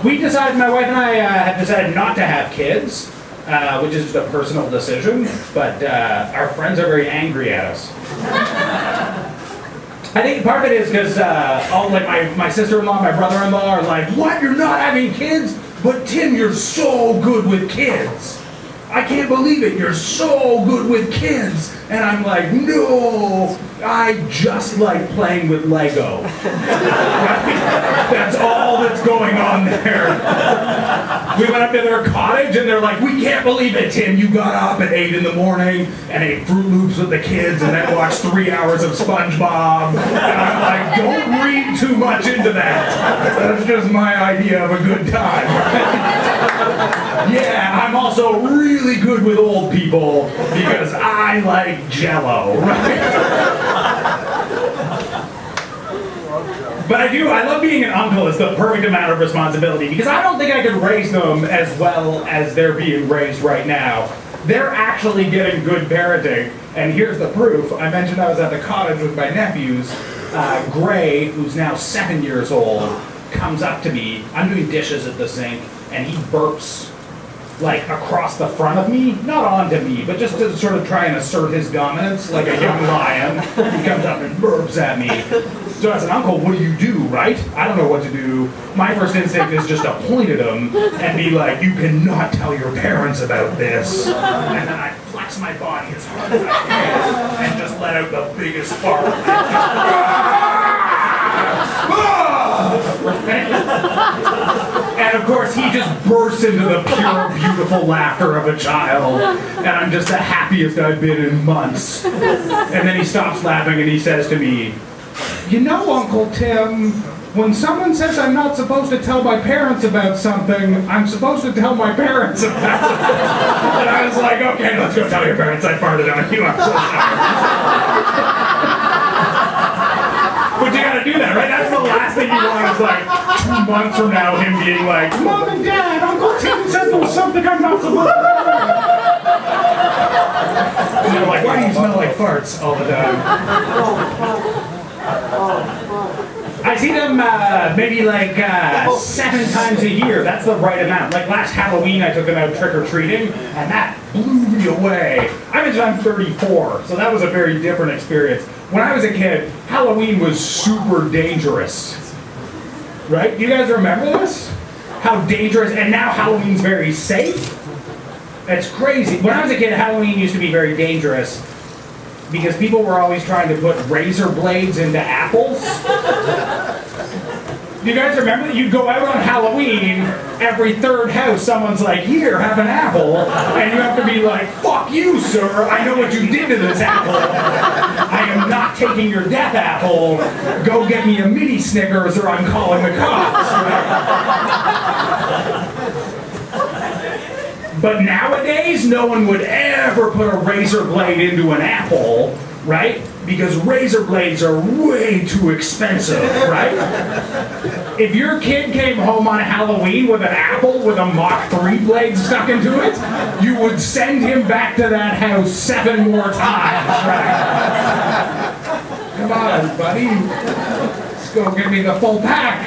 My wife and I have decided not to have kids, which is just a personal decision, but our friends are very angry at us. I think part of it is because all like my sister-in-law, my brother-in-law are like, "What? You're not having kids? But Tim, you're so good with kids. I can't believe it. You're so good with kids." And I'm like, "No, I just like playing with Lego." That's all that's going on there. We went up to their cottage and they're like, "We can't believe it, Tim. You got up at 8 in the morning and ate Fruit Loops with the kids and then watched 3 hours of SpongeBob." And I'm like, "Don't read too much into that. That's just my idea of a good time." Yeah, I'm also really good with old people because I like Jell-O, right? But I love being an uncle. It's the perfect amount of responsibility because I don't think I could raise them as well as they're being raised right now. They're actually getting good parenting, and here's the proof. I mentioned I was at the cottage with my nephews. Gray, who's now 7 years old, comes up to me. I'm doing dishes at the sink, and he burps like across the front of me, not onto me, but just to sort of try and assert his dominance like a young lion. He comes up and burps at me. So as an uncle, what do you do, right? I don't know what to do. My first instinct is just to point at him and be like, "You cannot tell your parents about this." And then I flex my body as hard as I can and just let out the biggest fart. And of course, he just bursts into the pure, beautiful laughter of a child. And I'm just the happiest I've been in months. And then he stops laughing and he says to me, "You know, Uncle Tim, when someone says I'm not supposed to tell my parents about something, I'm supposed to tell my parents about it." And I was like, "Okay, let's go tell your parents I farted on you. I'm so sorry." But you gotta do that, right? That's the last thing you want is like 2 months from now him being like, "Mom and Dad, Uncle Tim says there was something I'm not supposed to do." And they're like, "Why do you smell like farts all the time?" I see them maybe like 7 times a year. That's the right amount. Like last Halloween, I took them out trick-or-treating, and that blew me away. I mentioned I'm 34, so that was a very different experience. When I was a kid, Halloween was super dangerous. Right? You guys remember this? How dangerous, and now Halloween's very safe. It's crazy. When I was a kid, Halloween used to be very dangerous because people were always trying to put razor blades into apples. Do you guys remember that? You'd go out on Halloween, every third house someone's like, "Here, have an apple," and you have to be like, "Fuck you, sir, I know what you did to this apple. I am not taking your death apple. Go get me a mini Snickers or I'm calling the cops." But nowadays, no one would ever put a razor blade into an apple, right? Because razor blades are way too expensive, right? If your kid came home on Halloween with an apple with a Mach 3 blade stuck into it, you would send him back to that house 7 more times, right? Come on, buddy. Let's go give me the full pack.